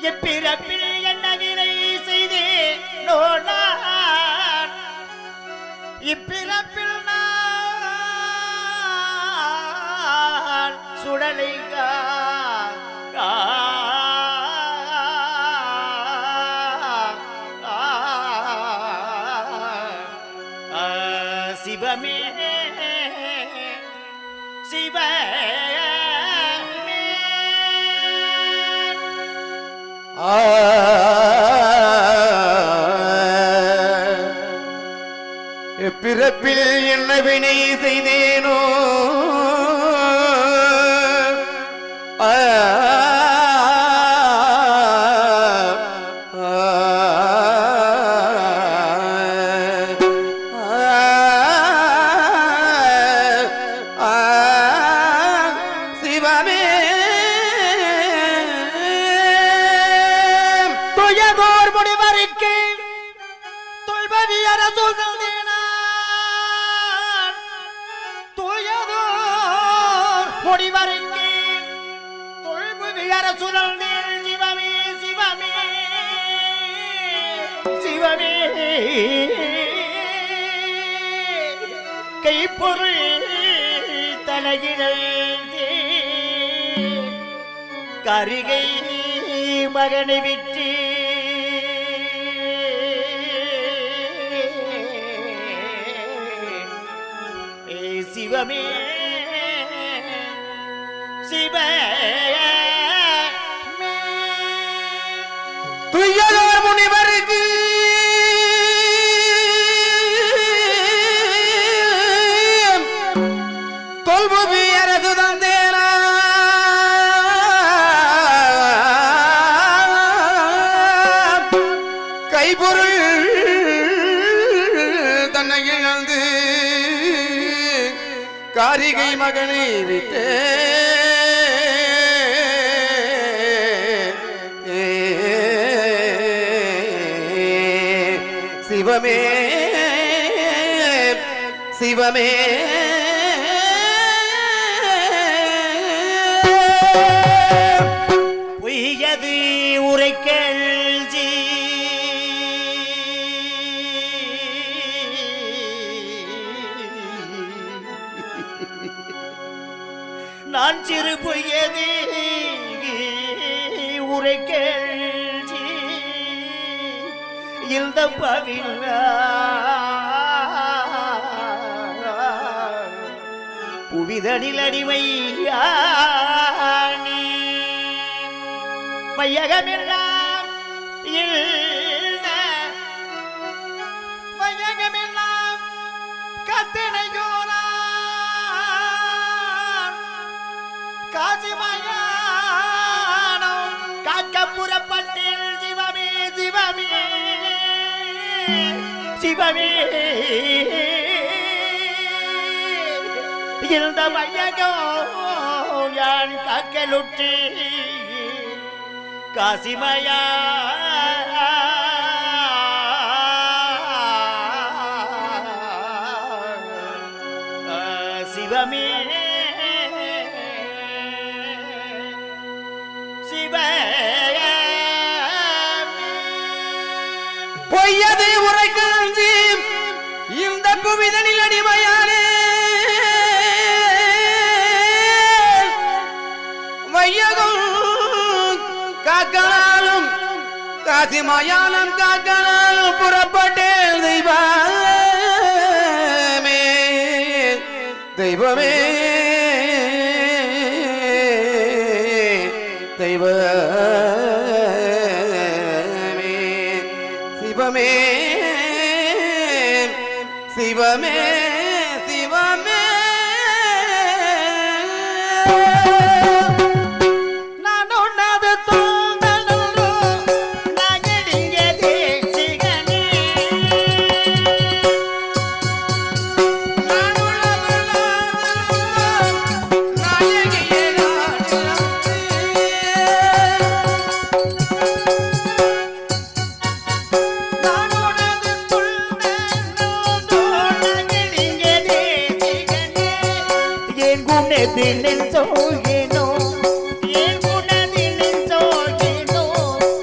எப்பிறப்பில் என்ன வினை செய்தேனோ நான் இப்பிறப்பில் நான் சுடலைகா சிவமே சிவமே பிறப்பில் என்ன வினை செய்தேனோ சிவமே துயதோர் முடிவருக்கு தொல்பவியர சொல்தேனான் துயதோர் முடிவருக்கு தொல்பவியர சுழல்தேன் சிவமே சிவமே சிவமே கைப்பொருள் தலையிடல் கரிகை மகனை விட்டு சிவமே சிவமே துய்யதோர் முனிவருக்கு தொல்புவி அரசு தந்தேனா கைபொருள் தன்னை இழந்து காரிகை மகனை விட்டு சிவமே சிவமே பொய்யது உரைக்கல் நான் சிறு பொய்யது உரைக்கல் இந்த பவில்ல புவிதனில் அடிமையானி மையகமெல்லாம் மையகமெல்லாம் கத்தினையோரா காசிமயானோ காக்க புறப்பட்டேன் சிவமே சிவமே சிவமே இந்த மையகோ யான் காக்கலுற்று காசிமயா சிவமே பொய்யதை உரைக்கும் இந்த புவிதனில் அடிமையானே வையகம் காக்கனாலும் காசிமயானம் காக்கனாலும் புறப்பட்டேன் தெய்வமே தெய்வமே தெய்வமே சிவமே சிவமே சிவமே நான் உன்னது தூங்கலோ நகடியதே சிகனே நான் உன்னது நாயகியே Nintendo, you know,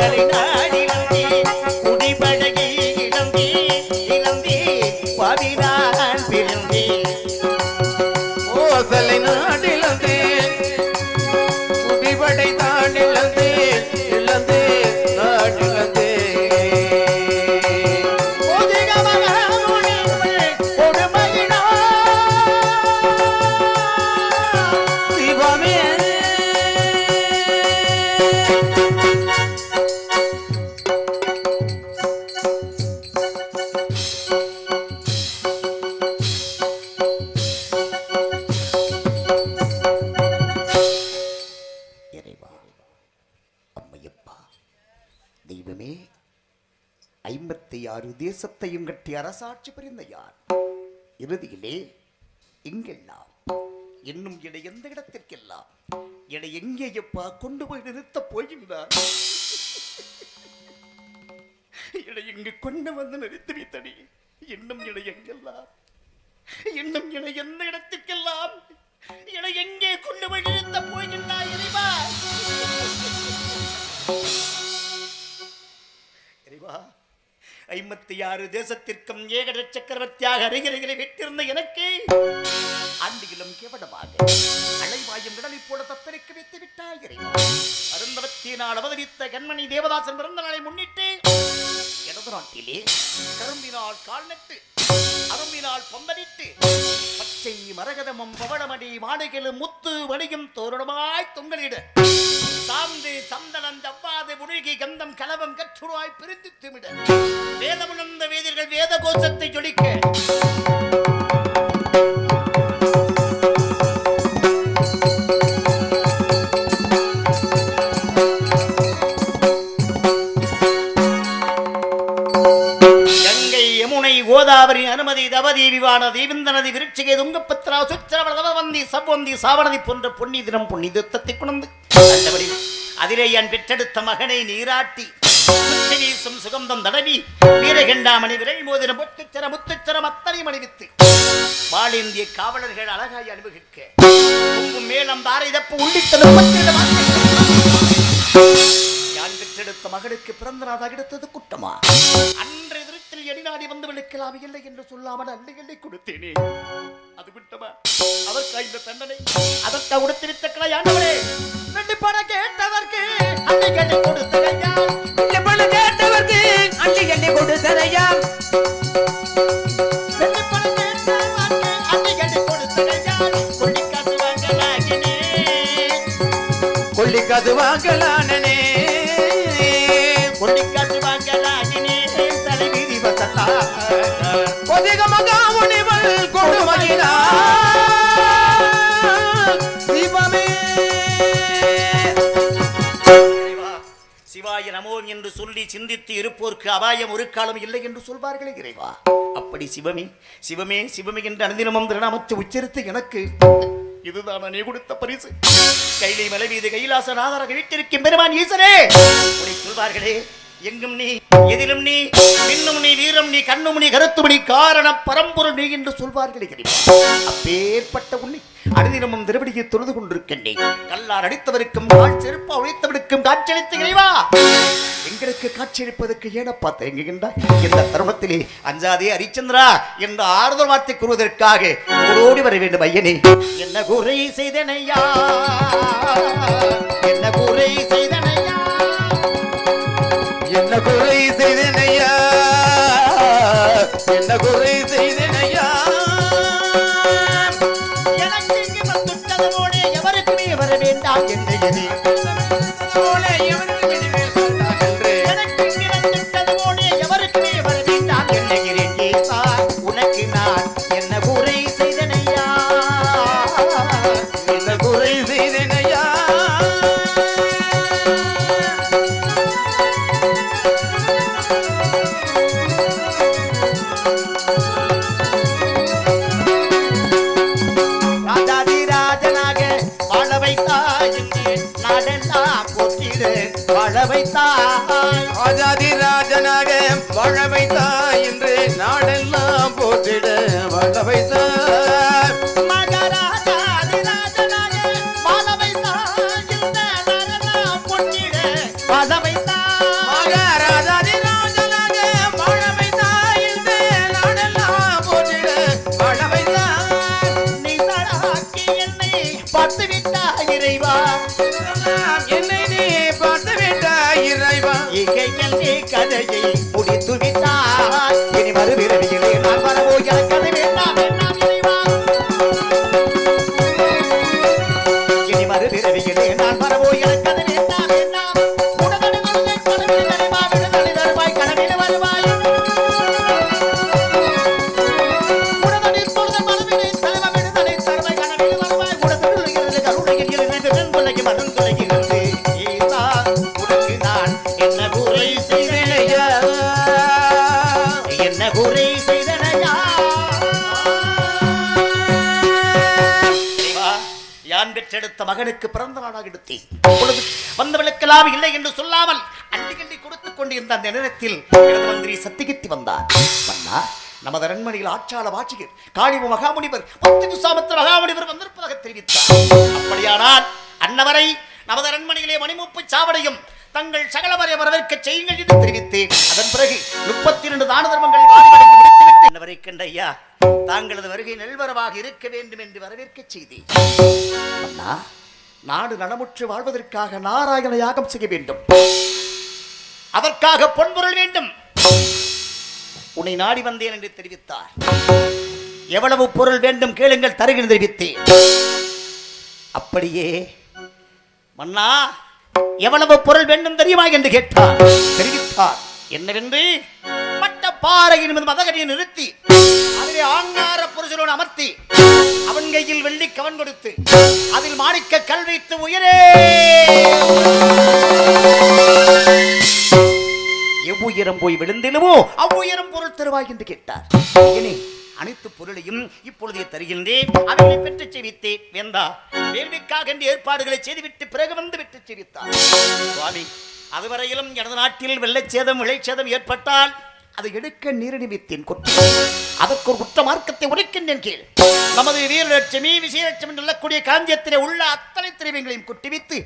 ஓசலை நாடிலந்தே குடிபழகி இளந்தே இளந்தே பவினான் பிறந்தே ஓசலை நாடிலந்தே குடிபடை தாண்டிலந்தே இழந்தே நாடிலந்தே சிவமே தெய்வமே 56 தேசத்தையும் கட்டி அரசாட்சி புரிந்த யார் இறுதியிலே இங்கெல்லாம் இன்னும் என்னை எந்த இடத்திற்கெல்லாம் என்னை எங்கேயப்பா கொண்டு போய் நிறுத்தப் போகின்றார் என்னை இங்கு கொண்டு வந்து நிறுத்தி வைத்தடி இன்னும் என்னை எங்கெல்லாம் இன்னும் என்னை எந்த இடத்திற்கெல்லாம் என்னை எங்கே கொண்டு போய் நிறுத்தப் போகின்றார் இறைவா இறைவா 56 தேசத்திற்கும் ஏகட சக்கரவர்த்தியாக அருகிலே விட்டிருந்த எனக்கு ஆண்டிகளும் கேவலமாக அலைவாயும் கடலைப் போல தத்தளிக்க வைத்து விட்டாய் இறைவா அருந்தவத்தினால் அவதரித்த கண்மணி தேவதாசன் பிறந்த நாளை முன்னிட்டு எனது நாட்டிலே கரும்பினால் கால் நட்டு அரும்பினால் பொந்தடிட்டு பச்சை மரகதமும் பவளமடி மாடுகளும் முத்து வணிகம் தோரணமாய் தொங்கலிட சாந்து சந்தனம் ஜவ்வாது முழுகி கந்தம் கலவம் கற்றுவாய் பிரிந்து திமிட வேதமுணர்ந்த வேதிர்கள் வேத கோஷத்தை ஜொலிக்க கங்கை யமுனை கோதாவரி அனுமதி தவதி விவான தேவிந்த நதி விருட்சிகை துங்கபத்ரா சுச்சரவ தவவந்தி சவ்வந்தி சாவனதி போன்ற புண்ணிய தினம் புண்ணிய யுத்தத்தை குணந்து அதிலே என் பெற்றெடுத்த மகனை நீராட்டி வீசும் சுகந்தம் தடவி வீரகண்டாமணி விரல் மோதிரம் பொட்டுச்சர முத்துச்சரம் அத்தனை மணிவித்து வாழேந்திய காவலர்கள் அழகாய் அனுபவிக்க மேலம் தாரைதப்பு உள்ளிட்ட யான் பெற்றெடுத்த மகனுக்கு பிறந்த நாளாக எடுத்தது குற்றமா அன்றைய தினத்தில் எடிநாடி வந்து விழுக்கலாம் இல்லை என்று சொல்லாமல் அள்ளிகளை கொடுத்தேனே அது குற்றமா அதற்காக இந்த தண்டனை அதற்காக உடுத்திருத்த யாண்டவரே ரெண்டு பணம் கேட்டவர்க்கு அள்ளிகளை கொடுத்ததையா பணம் கேட்டவர்க்கு அள்ளிகளை கொடுத்ததையா ரெண்டு பணம் கேட்டவர்க்கு அள்ளிகளை கொடுத்ததையா கொள்ளிக்காது வாங்கலாகினே கொள்ளிக்காது வாங்கலானே கொள்ளிக்காது வாங்கலாகினே தலைவிதி வசத்தா கொதிகமக உணிவள் கொடுமகிழா சிவமே சிவாய நமோ என்று சொல்லி சிந்தித்து இருப்போருக்கு அபாயம் ஒரு காலம் இல்லை என்று சொல்வார்களே இறைவா அப்படி சிவமே சிவமே சிவமே என்று அனுதினமும் திருநாமத்தை உச்சரித்து எனக்கு இதுதான் நீ கொடுத்த பரிசு கைலை மலை மீது கைலாசநாதராக வீட்டிற்கும் பெருமான் ஈசனே உன்னை சொல்வார்களே எங்கும் நீ எதிலும் நீ இன்னும் நீ வீரம் நீ கண்ணும் நீ கருத்துமணி காரண பரம்பொருள் நீ என்று சொல்வார்களே அப்பேற்பட்ட உன்னை அனுதினமும் திருவடியை தொழுது கொண்டிருக்கின்றேன் கல்லார் அடித்தவருக்கும் கால் செருப்பா உழைத்தவருக்கும் காட்சியளித்து இறைவா எங்களுக்கு காட்சியளிப்பதற்கு ஏனப்பா தயங்குகின்றாய் இந்த தருணத்திலே அஞ்சாதே ஹரிச்சந்திரா என்ற ஆறுதல் வார்த்தை கூறுவதற்காக ஓடி வர வேண்டும் ஐயனே என்ன குறை செய்தனையா என்ன குறை செய்தனையா என்ன குறை செய்தனையா என்ன குறை செய்தனையா எனக்கு இங்கு வந்துட்டது போல எவருக்குமே வர வேண்டாம் என்று போல எவருக்குமே வேண்டாம் என்று எனக்கு இங்கு வந்துட்டது போல எவருக்குமே வர வேண்டாம் என்கிறேன் ஏசா உனக்கு நான் என்ன குறை செய்தனையா என்ன குறை செய்தனையா ஆஜாதி ராஜனாக வாழ வைத்தாய் என்று நாடெல்லாம் போற்றிட வாழ வைத்தாய் மகாராஜாதி ராஜனாக வாழ வைத்தாய் இந்த நாடெல்லாம் போற்றிட வாழ வைத்தாய் ராஜாதி ராஜனாக வாழ வைத்தாய் என்று நாடெல்லாம் போற்றிட வாழ வைத்தாய். நீ தாராக்கி என்னை பார்த்து விட்டாய் இறைவா, என்னை நீ பார்த்து விட்டாய் இறைவா. இகையில் நீ கதையை முடித்து விட்டாய். இனி மறுபிறவியிலே நான் வரவோ எனக்கு அது வேண்டாம் வேண்டாம் இறைவா. இனி மறுபிறவியிலே நான் வரவோ எனக்கு அது வேண்டாம் வேண்டாம். உடனடி வருவாய் கனவில் தருவாய், விடுதலை தருவாய் கனவில் வருவாய். உடனடி பொழுது மனதிலே தலைவ விடுதலை தருவாய் கனவில் வருவாய். உடனடி இருந்து கருணையில் இருந்து வெண்புலையும் அருந்துலையிலிருந்து ஈசா உனக்கு நான் என்ன குறை செய்தனையா, என்ன குறை செய்தனையா. இறைவா, யான் பெற்றெடுத்த மகனுக்கு பிறந்த நாளாக எடுத்தேன். இப்பொழுது வந்தவளுக்கெல்லாம் இல்லை என்று சொல்லாமல் அள்ளி கள்ளி கொடுத்துக் கொண்டிருந்த அந்த நேரத்தில் எனது மந்திரி சத்தியகித்தி வந்தார். மன்னா, நமது அரண்மனையில் ஆட்சாள வாட்சிகர் காளிம மகாமுனிவர் பத்து மகாமுனிவர் வந்திருப்பதாக தெரிவித்தார். அப்படியானால் அன்னவரை நமது அரண்மனையிலே மணிமுப்பு சாவடையும் தங்கள் சகலவரை வரவேற்க செய்யுங்கள் என்று தெரிவித்தேன். அதன் பிறகு 32 தான தர்மங்களை வாரிவடைந்து முடித்துவிட்டு அன்னவரை கண்ட ஐயா, தாங்களது வருகை நல்வரவாக இருக்க வேண்டும் என்று வரவேற்க செய்தேன். அண்ணா, நாடு நலமுற்று வாழ்வதற்காக நாராயண யாகம் செய்ய வேண்டும், அதற்காக பொன்பொருள் வேண்டும். உன்னை நாடி வந்தேன் என்று தெரிவித்தார். எவ்வளவு பொருள் வேண்டும் கேளுங்கள், தருகிறேன் தெரிவித்தேன். அப்படியே மன்னா, எவ்வளவு பொருள் வேண்டும் தெரியுமா என்று கேட்டார். தெரிவித்தார். என்னவென்று, மட்ட பாறையின் மதகடியை நிறுத்தி அதிலே ஆங்கார புருஷனோடு அமர்த்தி அவன் கையில் வெள்ளி கவன் கொடுத்து அதில் மாணிக்க கல் வைத்து உயரே எவ்வுயரம் போய் விழுந்திலுமோ அவ்வுயரம் பொருள் தருவாய் என்று கேட்டார். இனி அனைத்து பொருளையும் இப்பொழுதே தருகின்றேன், அவைகளை பெற்று செய்வித்தேன். வேந்தா, வேள்விக்காக என்று ஏற்பாடுகளை செய்துவிட்டு பிறகு வந்து விட்டு செய்வித்தார். சுவாமி, அதுவரையிலும் எனது நாட்டில் வெள்ளச்சேதம் விளைச்சேதம் ஏற்பட்டால் அதை எடுக்க நீரணிவித்தேன் கொட்டி அதற்கு ஒரு குற்ற மார்க்கத்தை உரைக்கின்றேன் கேள். நமது வீரலட்சுமி விசயலட்சுமி என்று சொல்லக்கூடிய காஞ்சியத்திலே உள்ள அத்தனை திரைவங்களையும் கொட்டிவித்து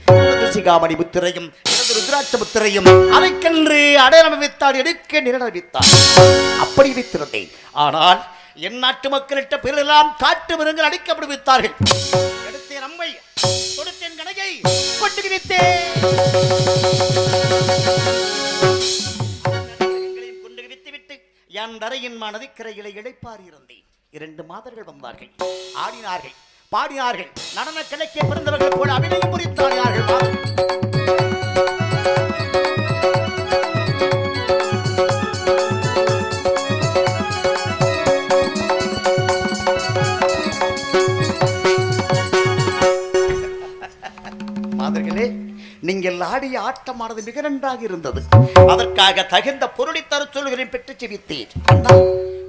சிகாமணி புத்திரையும் ருத்ராட்ச புத்திரையும் அவைக்கென்று அடையாளம் வைத்தால் எடுக்க நிரணிவித்தார். அப்படி வைத்திருந்தேன். ஆனால் என் நாட்டு மக்களிட்ட பிறரெல்லாம் காட்டு மிருகங்கள் அடிக்கப்படுவித்தார்கள். எடுத்தேன் அம்மை, கொடுத்தேன் கணையை, கொண்டு வித்தேன். கொண்டு வித்துவிட்டு என் தரையின் நதிக்கரையிலே இழைப்பார் இருந்தேன். 2 மாதர்கள் வந்தார்கள், ஆடினார்கள், பாடினார்கள், நடன கிழக்கே பிறந்தவர்கள் போல அபிநயம் புரித்தார்கள். நீங்கள் ஆடிய ஆட்டமானது மிக நன்றாக இருந்தது. அதற்காக தகுந்த பொருளை தர சொல்கிறேன், பெற்று செவித்தேன்.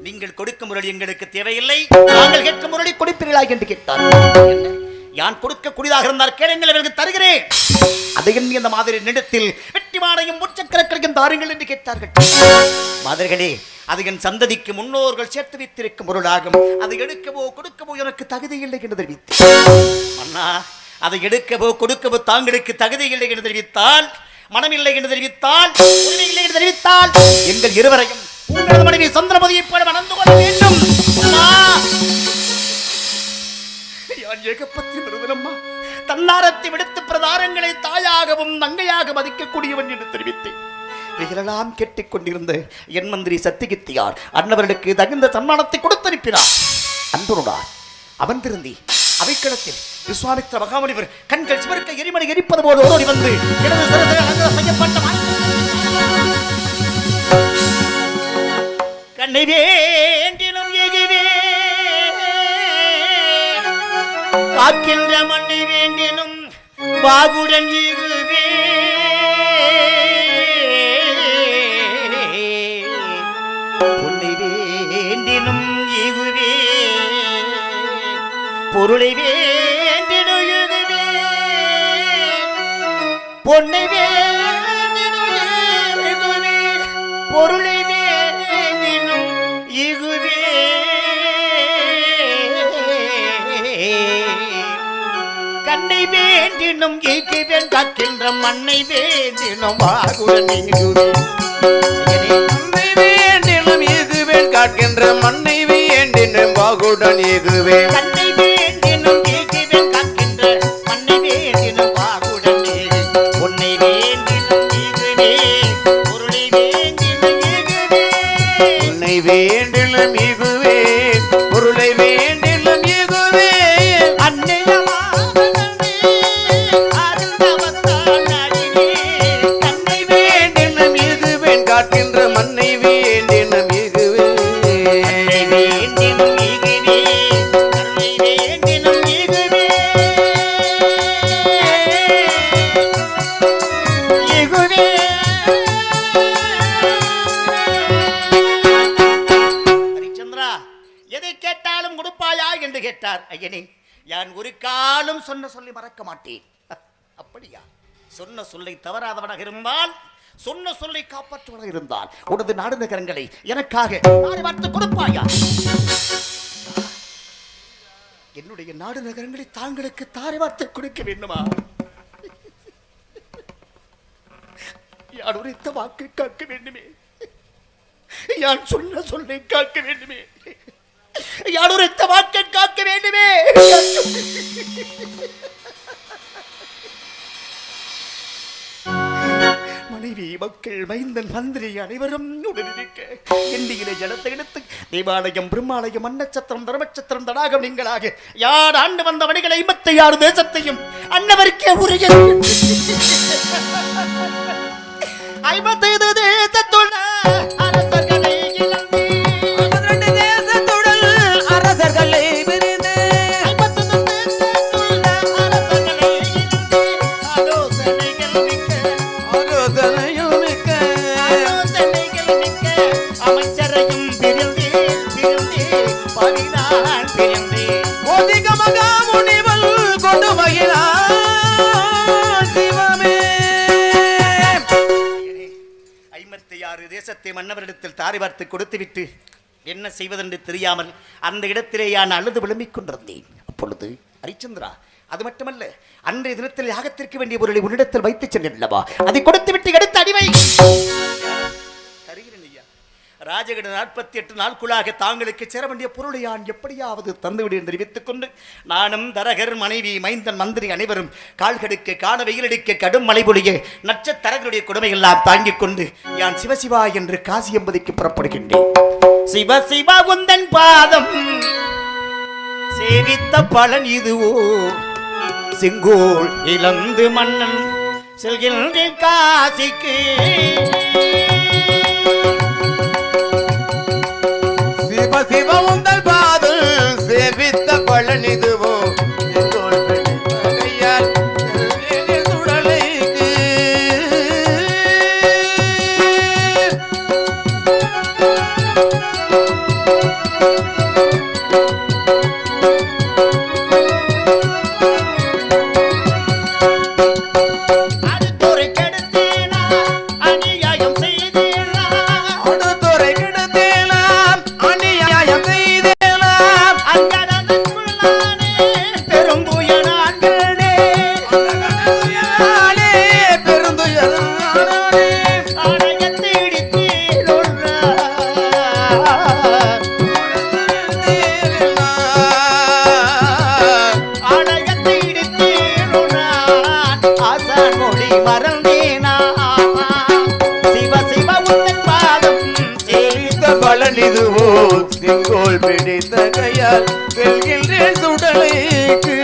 நீங்கள் கொடுக்கும் முரளி எங்களுக்கு தேவையில்லை, நாங்கள் கேட்கும் முரளி கொடுப்பீர்களா என்று கேட்டார். யான் கொடுக்கக்கூடியதாக இருந்தால் கேளுங்கள், அவர்களுக்கு தருகிறேன். அதையும் இந்த மாதிரி நிலத்தில் வெட்டி மாடையும் முச்சக்கரக்களையும் தாருங்கள் என்று கேட்டார்கள். மாதர்களே, அது என் சந்ததிக்கு முன்னோர்கள் சேர்த்து வைத்திருக்கும் பொருளாகும். அதை எடுக்கவோ கொடுக்கவோ எனக்கு தகுதி இல்லை என்று தெரிவித்தேன். அண்ணா, அதை எடுக்கவோ கொடுக்கவோ தாங்களுக்கு தகுதி இல்லை என்று தெரிவித்தால், மனமில்லை என்று தெரிவித்தால், உரிமை இல்லை என்று தெரிவித்தால், எங்கள் இருவரையும் உங்களது மனைவி சந்திரமதியை போல மணந்து கொள்ள வேண்டும். ஏகப்பத்தி வருவனம்மா, தன்னாரத்தை விடுத்து பிரதாரங்களை தாயாகவும் தங்கையாக மதிக்கக்கூடியவன் என்று தெரிவித்தேன். இதையெல்லாம் கேட்டுக் கொண்டிருந்த என் மந்திரி சத்தியகித்தியார் அன்னவர்களுக்கு தகுந்த சன்மானத்தை கொடுத்தனுப்பினார். அன்புடார் அவன் திருந்தி அவைக்களத்தில் விஸ்வாமித்திர மகாமுனிவர் கண்கள் சிவருக்க எரிமலை எரிப்பது போது ஓடி வந்து எனது செய்யப்பட்ட கண்ணை வேண்டினும் எகுவே காக்கின்ற மண்ணை வேண்டினும் வாகுடன் எகுவே பொன்னை வேண்டினும் எகுவே பொருளை வேண்டினும் எகுவே பொன்னை வேண்டினும் எகுவே பொருளை வேண்டினும் எகுவே கண்ணை வேண்டி வேண்டினும் ஈகுவேன் காக்கின்ற மண்ணை வேண்டினும் வாகுடன் ஈகுவேன் மண்ணை வேண்டினும் ஈகுவேன் காக்கின்ற மண்ணை வேண்டினும் வாகுடன் ஈகுவேன் கண்ணை வேண்டினும் ஈகுவேன் காக்கின்ற மண்ணை வேண்டினும் வாகுடன் ஈகுவேன் உன்னை வேண்டினும் ஈகுவேன் பொருளை வேண்டினும் ஈகுவேன் உன்னை வேண்டினும் ஈகுவேன் பொருளை வேண்டினும் ஈகுவேன் கண்ணை வேண்டினும் ஈகுவேன் காக்கின்ற மண்ணை வேண்டினும் ஈகுவேன் எதை கேட்டாலும் கொடுப்பாயா என்று கேட்டார். ஐயனே, யான் ஒரு காலம் சொன்ன சொல்லி மறக்க மாட்டேன். அப்படியா? சொன்ன சொல்லை தவறாதவனாக இருந்தால், சொன்ன சொல்லை காப்பாற்றுவனாக இருந்தால் உனது நாடு நகரங்களை எனக்காக பார்த்து கொடுப்பாயா? என்னுடைய நாடு நகரங்களை தாங்களுக்கு தாரை வார்த்து கொடுக்க வேண்டுமா? யான் உரைத்த வாக்கை காக்க வேண்டுமே, யான் சொன்ன சொல்லை காக்க வேண்டுமே, யான் உரைத்த வாக்கை காக்க வேண்டுமே. மனைவி, மக்கள், மைந்தன், மந்திரி அனைவரும் உடனிருக்க எண்ணியிலே ஜலத்தை எடுத்து தேவாலயம், பிரம்மாலயம், அன்னச்சத்திரம், தர்மச்சத்திரம், தடாகம் நீங்களாக யார் ஆண்டு வந்த மணிகளை 56 தேசத்தையும் அன்னவருக்கே உரிய 50 தேசத்துள்ள அரசர்களை இழந்து 52 தேசத்துடன் அரசர்களை பிரிந்து 50 தேசத்துள்ள அரசர்களை இழந்து ஆலோசனைகள் மிக்க அமைச்சரையும் பிரிந்து பரிதான் பிரிந்து ஓதிக மகா முனிவல் கொண்டு மகிழான் சிவமே. 56 தேசத்தை மன்னவரிடத்தில் தாரை பார்த்து கொடுத்துவிட்டு என்ன செய்வதென்று தெரியாமல் அந்த இடத்திலே நான் அழுது விளம்பிக் கொண்டிருந்தேன். அப்பொழுது ஹரிச்சந்திரா, அது மட்டுமல்ல, அன்றைய தினத்தில் யாகத்திற்கு வேண்டிய பொருளை உன்னிடத்தில் வைத்துச் சென்றேன் அல்லவா, அதை கொடுத்து விட்டு எடுத்து அடிவை தருகிறேன் ஐயா. ராஜகட 48 நாட்களாக தாங்களுக்கு சேர வேண்டிய பொருளை நான் எப்படியாவது தந்துவிடு என்று தெரிவித்துக் கொண்டு நானும் தரகர், மனைவி, மைந்தன், மந்திரி அனைவரும் கால்கடுக்க காண வெயிலடிக்க கடும் மழை பொழிய நட்சத்திரங்களுடைய கொடுமையெல்லாம் தாங்கிக் கொண்டு யான் சிவசிவா என்று காசி என்பதைக்கு புறப்படுகின்றேன். சிவசிவா உந்தன் பாதம் சேவித்த பலன் இதுவோ, செங்கோல் இழந்து மன்னன் செல்கின்ற காசிக்கு. சிவ சிவ உந்தல் பாதல் சேவித்த பலன் இதுவோ, எங்கோல் பிடிப்பகையால் செல்வேனே சுடலைக்கு. அடுத்துரை கெடுத்தேனா, அநியாயம் செய்தேனா, அடுத்துரை கெடுத்தேனாம், அநியாயம் செய்தேனாம், அங்கடனுக்குள்ளானே பெரும்புயனான்களே, அந்தகடலுயரானே பெருந்துயரானே, ஆலயத்தை இடித்தேனொன்றார். ஆலயத்தை இடித்தேனொன்றார். ஆசான் மொழி மறந்தேனா. சிவ சிவ உந்தன் பாதம் சேவித்த பலன் இதுவோ, செங்கோல் பிடித்த கையால் செல்கின்ற சுடலைக்கு.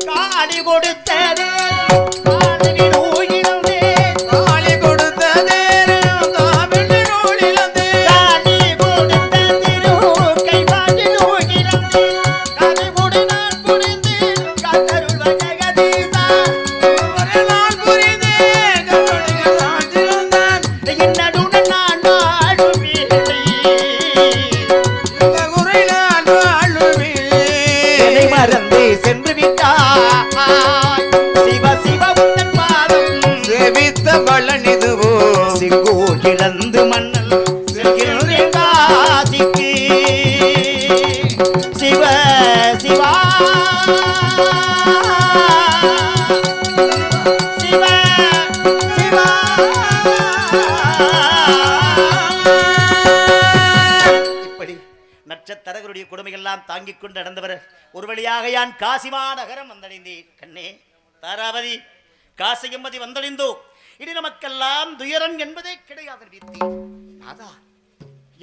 காளி கொடுத்ததே காதலின் உயிரந்தே, காளி கொடுத்த தேரும் தாவிட்டு நூலிழந்தே, காளி கொடுத்த திரு கைவாங்கின் உயிரந்தே, கதை முடி நான் புரிந்து காத்தருள் வகையதே. செல்கின்றேன் காசிக்கு சிவ சிவா சிவ சிவா. இப்படி நட்சத்திரங்களுடைய கொடுமையெல்லாம் தாங்கிக் கொண்டு நடந்தவர் ஒரு வழியாக யான் காசிமா நகரம் வந்தடைந்தேன். கண்ணே தாராவதி காசியம்மதி வந்தடைந்தோ. இனி நமக்கெல்லாம் துயரம் என்பதே கிடையாது. வீத்தி நாதா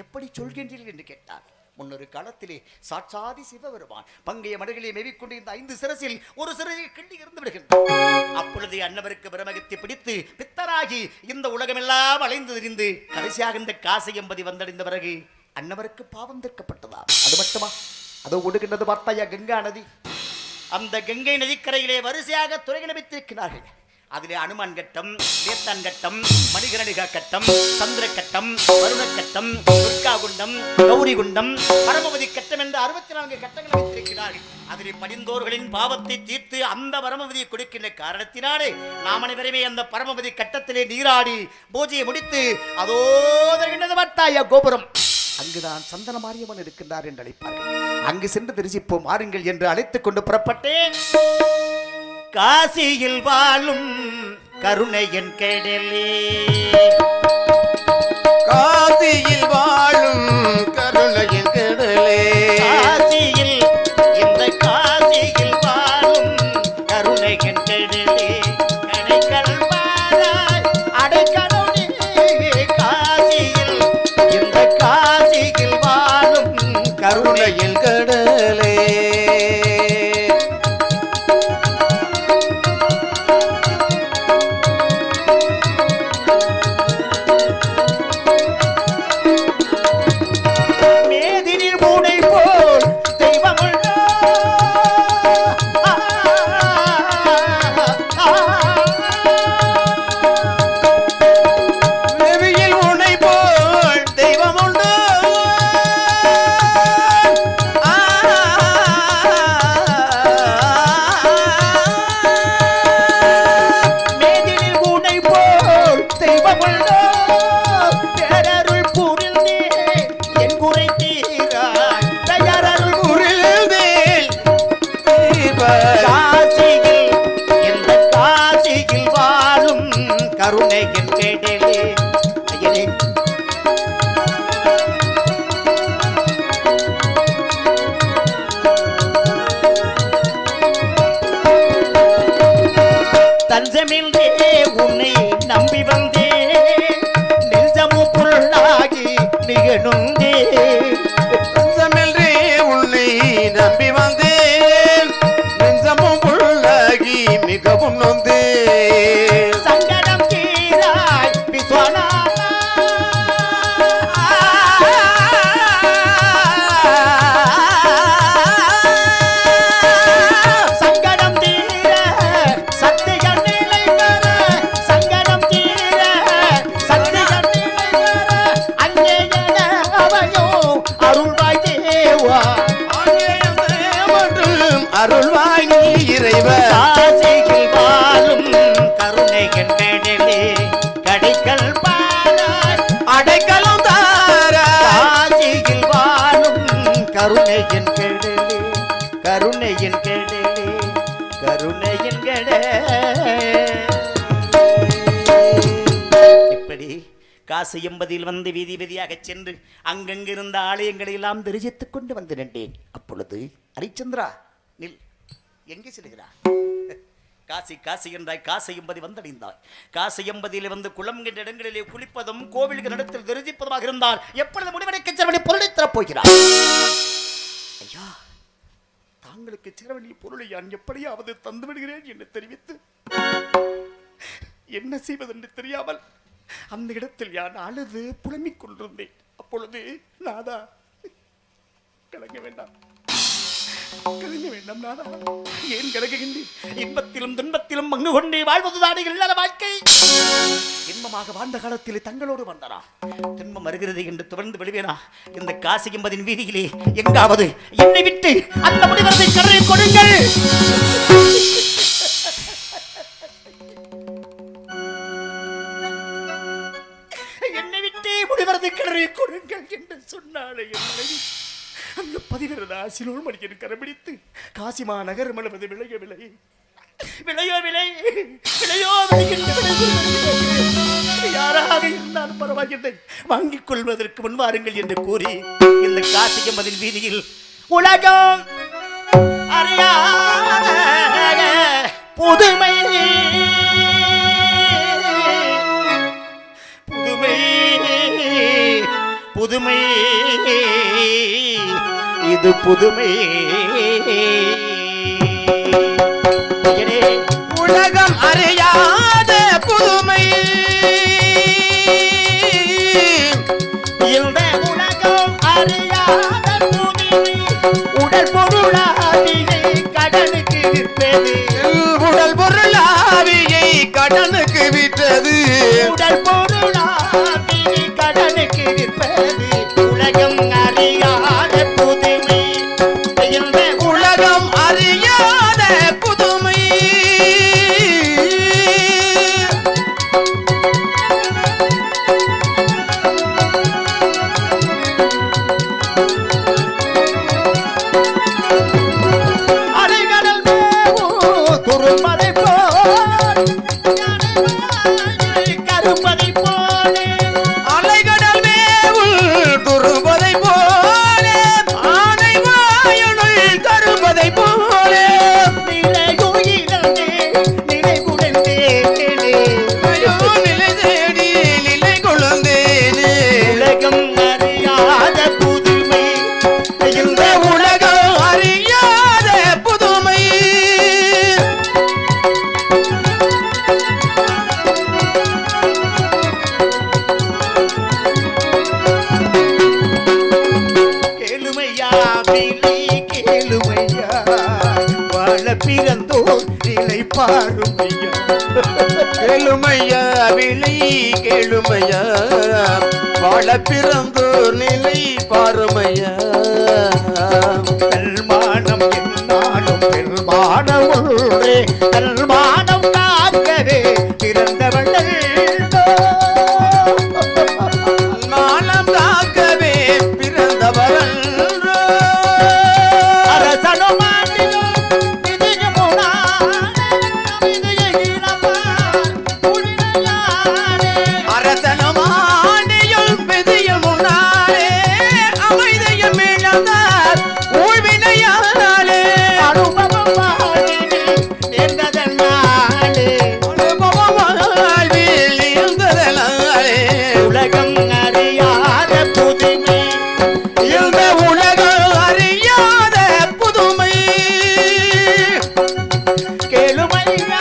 எப்படி சொல்கின்றீர்கள் என்று கேட்டார். முன்னொரு காலத்திலே சாட்சாதி சிவபெருமான் பங்கைய மடுகளை மேவிக்கொண்டு இந்த 5 சிரசில் ஒரு சிறையை கிள்ளி இருந்து விடுகின்றார். அப்பொழுது அன்னவருக்கு பிரமகத்தை பிடித்து பித்தராகி இந்த உலகமெல்லாம் அலைந்து திரிந்து கடைசியாக இந்த காசியம்பதி வந்தடைந்த பிறகு அன்னவருக்கு பாவம் தீர்க்கப்பட்டதா? அது மட்டுமா? அதோ ஒடுகின்றது பார்த்தாயா கங்கா நதி. அந்த கங்கை நதிக்கரையிலே வரிசையாக துறைகளை வைத்திருக்கிறார்கள். அதிலே அனுமான் கட்டம், வேத்தான் கட்டம், மணிகரணிகா கட்டம், சந்திர கட்டம், வருண கட்டம், துர்கா குண்டம், கௌரி குண்டம், பரமவதி கட்டம் என்று 64 கட்டங்களை வைத்திருக்கிறார்கள். அதிலே படிந்தோர்களின் பாவத்தை தீர்த்து அந்த பரமவதியை கொடுக்கின்ற காரணத்தினாலே நாம் அனைவருமே அந்த பரமவதி கட்டத்திலே நீராடி பூஜையை முடித்து அதோ பார்த்தாயா கோபுரம். அங்குதான் சந்தன மாரியம்மன் இருக்கின்றார் என்று அழைப்பார்கள். அங்கு சென்று தரிசிப்போம் மாறுங்கள் என்று அழைத்துக் கொண்டு புறப்பட்டேன். காசியில் வாழும் கருணையன் கடலே காசியில் வாழும் கருணையின் கடலே காசியில் இந்த காசியில் வாழும் கருணையன் கடலே கடைக்கல் பாராய் அடைக்கடலே காசியில் இந்த காசியில் வாழும் கருணையன் கருணையின் கடலே கருணையன் கடலே ஐயனே. தஞ்சமின்றே உன்னை நம்பி வந்தே நெஞ்சமும் புல்லாகி நிகழுந்தே தஞ்சமின்றே உன்னை நம்பி வந்தேன் நெஞ்சமும் புல்லாகி மிகவும் நொந்தே சங்கடம் தீராய் விஸ்வநாதா சங்கடம் தீர சத்திய நிலை வர சங்கடம் தீர சத்திய நிலை வர அங்கே அவையோ அருள்வாய் தேவா அருள்வாய் நீ இறைவர் காசியில் வாழும் கருணையன் கடலே கடைக்கல் பாராய் அடைக்கலம் தார காசியில் வாழும் கருணையன் கடலே கருணையன் கடலே கருணையன் கடலே. இப்படி காசியம்பதியில் வந்து வீதி வீதியாக சென்று அங்கங்கிருந்த ஆலயங்களை எல்லாம் தரிசித்துக் கொண்டு வந்து நின்றேன். அப்பொழுது ஹரிச்சந்திரா நில், எங்கே செல்கிறார்? காசி காசி என்றாய், காசியம்பதி வந்தடைந்தாய். காசியம்பதியில் வந்து குளம் என்ற இடங்களிலே குளிப்பதும் கோவில்கள் இடத்தில் தரிசிப்பதுமாக இருந்தால் எப்பொழுது முடிவடைக்க சிறுவனை பொருளை தரப்போகிறார்? ஐயா, தாங்களுக்கு சிறுவனி பொருளை நான் எப்படியாவது தந்து விடுகிறேன் என்று தெரிவித்து என்ன செய்வதென்று தெரியாமல் அந்த இடத்தில் யான் அழுது புலம்பிக் கொண்டிருந்தேன். அப்பொழுது நாதா, கலங்க வேண்டாம் கலங்க வேண்டாம் நாதா, ஏன் கலங்குகின்றேன்? இன்பத்திலும் துன்பத்திலும் பங்கு கொண்டே வாழ்வதுதானே இல்லாத வாழ்க்கை. இன்பமாக வாழ்ந்த காலத்தில் தங்களோடு வந்தனா துன்பம் வருகிறது என்று துவர்ந்து விடுவேனா? இந்த காசியம்பதின் வீதியிலே எங்காவது என்னை விட்டு அந்த முடிவத்தை கரை கொடுங்கள். என்னை விட்டே முடிவதை கரை கொடுங்கள். வாருங்கள் என்று சொன்னாலே என் மனைவி அந்த பதிவிரத ஆசினோடு மணிக்கு கரபிடித்து காசிமா நகரம் அளவது விளைய விலை விளையோ விலை விளையோ விலை என்று யாராக இருந்தாலும் பரவாயில்லை வாங்கிக் கொள்வதற்கு முன் வாருங்கள் என்று கூறி இந்த காசிகம் அதில் வீதியில் உலகம் அறியாத புதுமை புதுமை புதுமை இது புதுமை உலகம் அறியாத புதுமை இந்த உலகம் அறியாத புதுமை உடல் பொருளாவியை கடனுக்கு விற்பது உடல் பொருளாவியை கடனுக்கு விற்றது உடல் பொருளாவியை கடனுக்கு விற்பது உலகம் அறியாத புதுமை இந்த உலகம் அறியாத புதுமை அலைகடல் குறும்பதை போல் கரும்பதை போல அலைகடல் மேவுள் துருவதை போல ஆனை வாயுனுள் கருவதை போல நிலைகுயிலே நிலைகுடந்தேனே ஐயோ நிலை தேடி நிலை கொழுந்தேனே உலகம் அறியாத புதுமை இந்த உலகம் அறியாத புதுமை கேளுமையா விலை கேளுமையா வாழ பிறந்தோர் நிலை பாருமையா கேளுமையா விழி கேளுமையா வாழ பிறந்தோர் நிலை பாருமையா கல்மானம் என்னாலும் பெருமானம் ஒன்றே கல்மானம் காக்கவே பிறந்தவர்கள் மானம் காக்கவே பிறந்தவரன் அரசனும் ஆண்டிலும் விதியுமுனானே, விதியினமான் உளிரையானே. அரசனும் ஆணையும் விதியும் முன்னாலே அமைதியும் இழந்தார் ஊழ்வினையாலே அனுபவம் வாழ்வினில் நேர்ந்ததன் நாளே. அனுபவம் வாழ்வில் இருந்ததனாலே உலகம் அறியாத புதுமை இந்த உலகம் அறியாத புதுமை கேளுமையா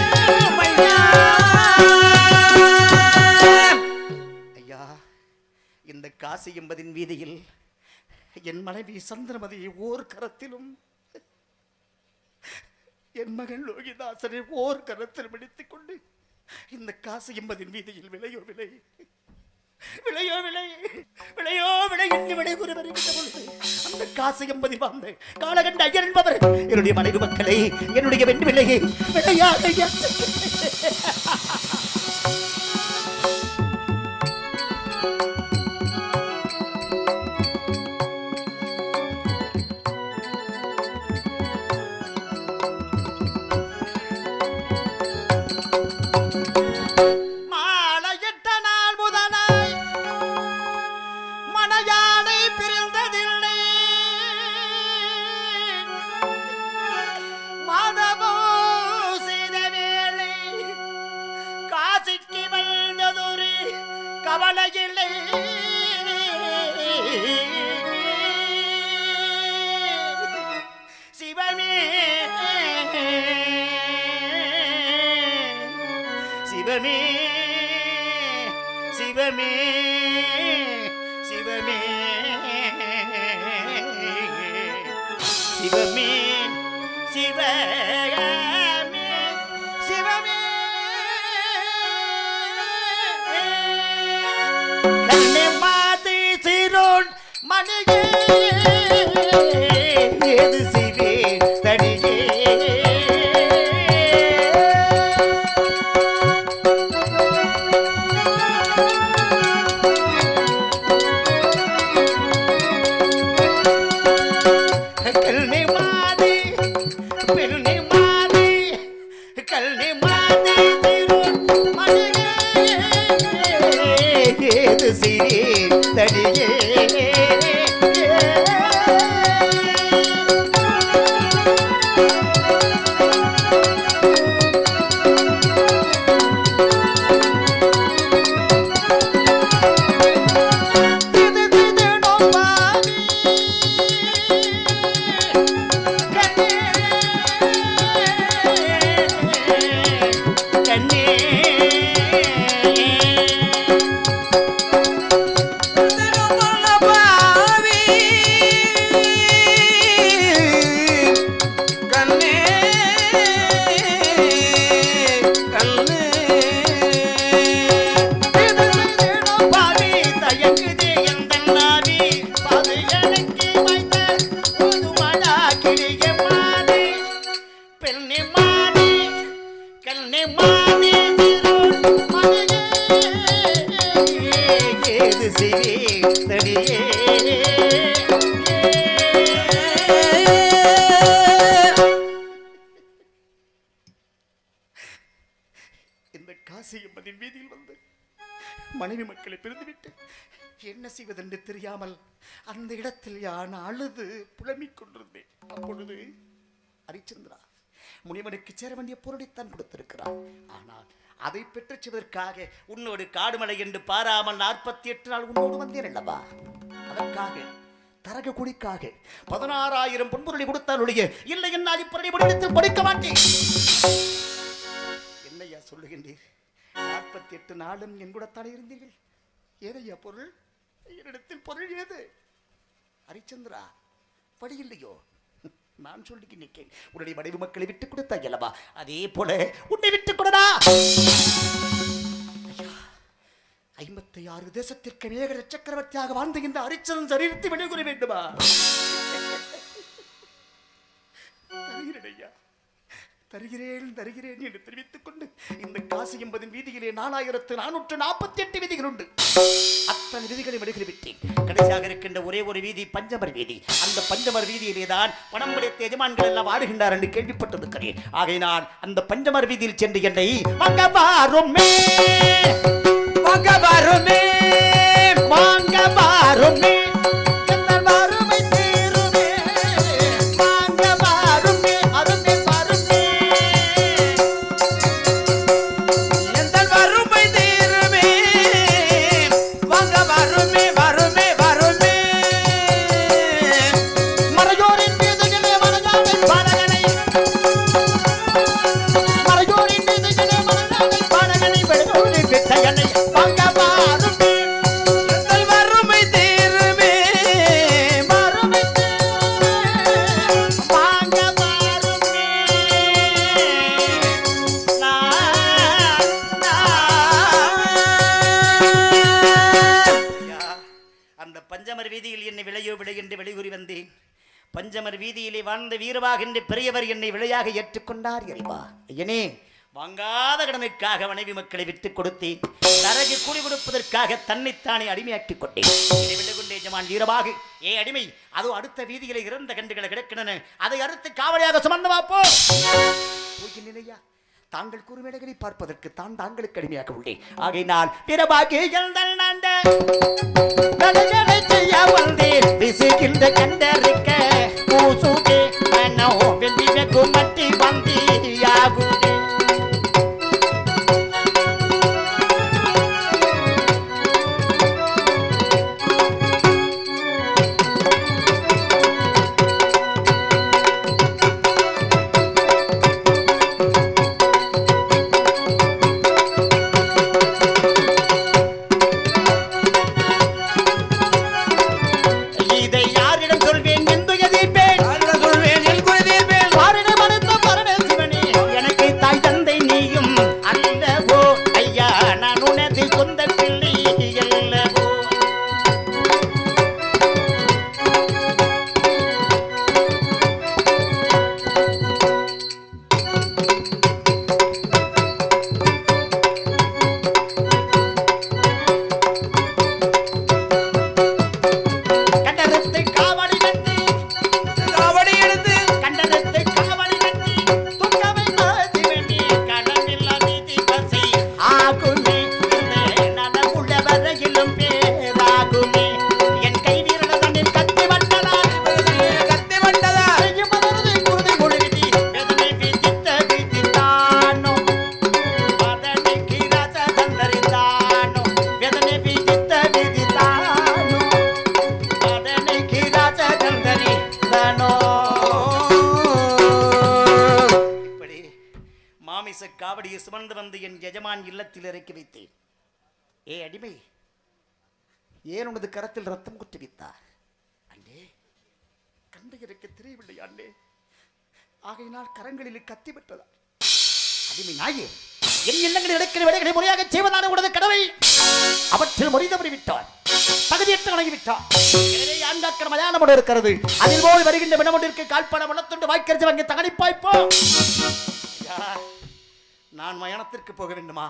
கேளுமையா. ஐயா, இந்த காசி என்பதின் வீதியில் என் மனைவி சந்திரமதியை ஓர் கரத்திலும் என் மகன் லோகிதாசனை ஓர் கரத்தில் பிடித்துக் கொண்டு இந்த காசி என்பதின் வீதியில் விலையோ விலை விலையோ விலை விலையோ விலை என்று விடை கூறி வருகின்ற பொழுது அந்த காசி என்பதில் வாழ்ந்த காலகண்ட ஐயர் என்பவர் என்னுடைய மனைவி மக்களை என்னுடைய வெண்டு விலையை விலையாக மாலையிட்ட நாள் முதலாய் மனையானை பிரிந்ததில்லை மாதவோ செய்த வேளை காசிக்கு வந்ததொரு கவலையில்லை சிவமே சிவமே சிவமே சிவமே சிவமே சிவமே சிவமே கண்ணே மாதி சிரோன் மணியே ஏது சிவே தனி பெண்ணே மாதே கல்னே மாதே ஏது சிறே தடியே இந்த காசி என்பதின் வீதியில் வந்து மனைவி மக்களை பிரிந்துவிட்டு என்ன செய்வதென்று தெரியாமல் அந்த இடத்தில் யான் அழுது புலம்பிக் கொண்டிருந்தேன். அப்பொழுது ஹரிச்சந்திரா முனிவனுக்கு சேர வேண்டிய பொருளைத்தான் கொடுத்திருக்கிறார். ஆனால் அதை பெற்றுச் செய்வதற்காக உன்னோடு காடுமலை என்று பாராமல் 48 நாள் உன்னோடு வந்தேன் அல்லவா? அதற்காக தரக குடிக்காக 16,000 பொன்பொருளை கொடுத்தாலுடைய இல்லை என்னால் இப்பொருளை முடித்து படிக்க மாட்டேன். என்னையா சொல்லுகின்றீர்? 48 நாளும் என் கூடத்தானே இருந்தீர்கள். ஏதையா பொருள்? என்னிடத்தில் பொருள் ஏது? ஹரிச்சந்திரா படி இல்லையோ? நான் சொல்லி நிற்கேன். உன்னுடைய மனைவி மக்களை விட்டுக் கொடுத்தாய் அல்லவா? அதே போல உன்னை விட்டுக் கொடுடா. 56 தேசத்திற்கு மேகர சக்கரவர்த்தியாக வாழ்ந்த இந்த ஹரிச்சந்திரன் சரீரத்தை விடைகூற வேண்டுமா? தருகிறேன் என்று தெரிவித்துக் கொண்டு இந்த காசி என்பதின் வீதியிலே 4448 வீதிகள் உண்டு. அத்தனை வீதிகளை விடுகிவிட்டேன். கடைசியாக இருக்கின்ற ஒரே ஒரு வீதி பஞ்சமர் வீதி. அந்த பஞ்சமர் வீதியிலே தான் பணம் படைத்த எஜமான்கள் எல்லாம் ஆடுகின்றார் என்று கேள்விப்பட்டிருக்கிறேன். ஆகையினால் அந்த பஞ்சமர் வீதியில் சென்று என்னை வாங்க பாருமே வாங்க பாருமே வாங்க பாருமே பஞ்சமர் வீதியிலே வாழ்ந்த வீரவாகின்ற பெரியவர் என்னை விளையாக ஏற்றுக்கொண்டார். இறைவா ஐயனே, வாங்காத கடனுக்காக மனைவி மக்களை விட்டுக் கொடுத்தேன். தரகு கூலி கொடுப்பதற்காக தன்னைத்தானே அடிமையாக்கிக் கொண்டேன். இதை விட்டு கொண்டே எஜமான் வீரவாகு ஏ அடிமை, அதோ அடுத்த வீதியிலே இறந்த கண்டுகளை கிடக்கின்றன, அதை அறுத்து காவலியாக சுமந்து வாப்போ. நிலையா தாங்கள் கூறுவேடைகளை பார்ப்பதற்கு தான் தாங்களுக்கு அடிமையாக உள்ளேன். ஆகையினால் வீரவாகு கண்டறிக்க பூசுகே மனோ வெந்திவே குமட்டி வந்தியாகுகே. எனக்கு ஆவேச காவடியை சுமந்து வந்து என் எஜமான் இல்லத்தில் இறக்கி வைத்தேன். ஏ அடிமை, ஏன் உனது கரத்தில் ரத்தம் குற்றுவித்தார்? அண்ணே, கண்டு எனக்கு தெரியவில்லை அண்ணே, ஆகையினால் கரங்களில் கத்தி விட்டதா? அடிமை நாயே, என் இல்லங்களில் இடக்கிற விடைகளை முறையாக செய்வதான உனது கடவை அவற்றில் முறை தவறி விட்டார், தகுதியற்ற வணங்கிவிட்டார். எனவே ஆண்டாக்கிற மயானமோடு இருக்கிறது, அதில் போய் வருகின்ற வினமொன்றிற்கு கால்பட முன்னத்துண்டு வாய்க்கரிசி வாங்கி தகனிப்பாய்ப்போ. நான் மயானத்திற்கு போக வேண்டுமா?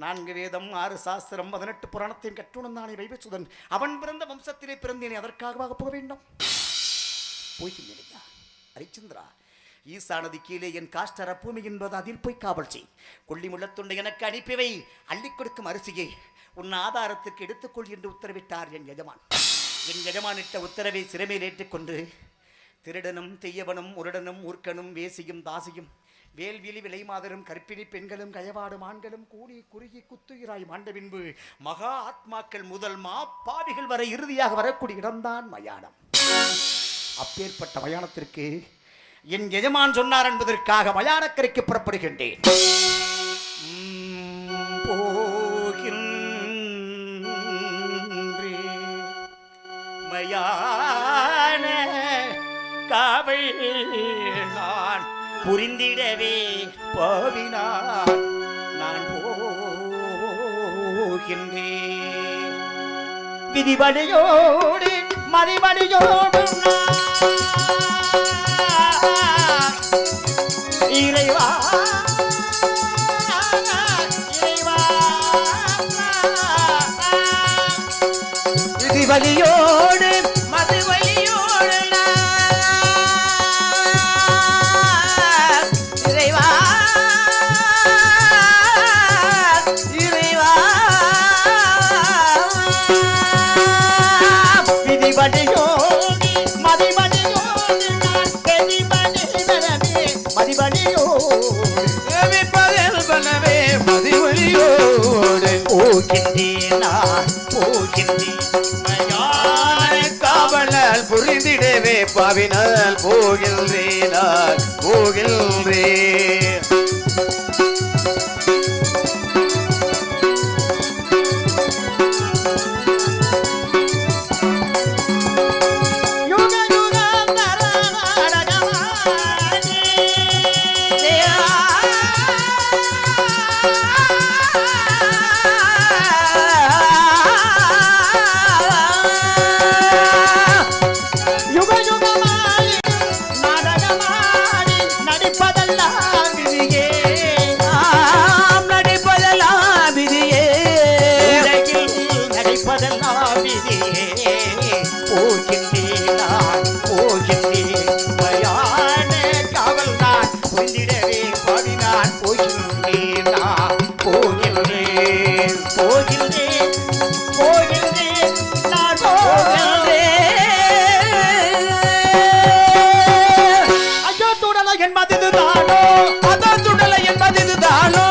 4 வேதம் 6 சாஸ்திரம் 18 புராணத்தையும் கற்றுணர்ந்தானே வைவசுதன். அவன் பிறந்த வம்சத்திலே பிறந்தேனே, அதற்காக போக வேண்டும்? போய்கின்றேன் ஹரிச்சந்திரா. ஈசானது கீழே என் காஷ்டர பூமி என்பது, அதில் போய் காவல் செய். கொல்லி முள்ளத்துண்டை எனக்கு அனுப்பிவை, அள்ளிக் கொடுக்கும் அரிசியை உன் ஆதாரத்துக்கு எடுத்துக்கொள் என்று உத்தரவிட்டார் என் எஜமான். என் எஜமானிட்ட உத்தரவை சிறைமையில் ஏற்றுக்கொண்டு திருடனும் தெய்யவனும் உருடனும் ஊர்க்கனும் வேசியும் தாசியும் வேல்விழி விலை மாதரும் கற்பிணி பெண்களும் கயவாடும் ஆண்களும் கூடி குறுகி குத்துயிராய் மாண்ட பின்பு மகா ஆத்மாக்கள் முதல் பாவிகள் வரை இறுதியாக வரக்கூடிய இடம்தான் மயானம். அப்பேற்பட்ட மயானத்திற்கு என் எஜமான் சொன்னார் என்பதற்காக மயானக்கரைக்கு புறப்படுகின்றேன். மயான காவல் நான் புரிந்திடவே போவினான், நான் போகின்றேன். விதிவழியோடு மதிவழியோடு இறைவா இறைவா, விதிவழியோடு மதுவழியோடு இறைவா இறைவா, விதிவழியோடு மதிவழியோடு நான் மதிவழியோடு போகின்றேன், நான் போகின்றேன். காவலால் புரிந்திடவே பாவினால் போகின்றேன், நான் போகின்றேன். என்பது தானோ, அதான் சுடலை என்பது தானோ.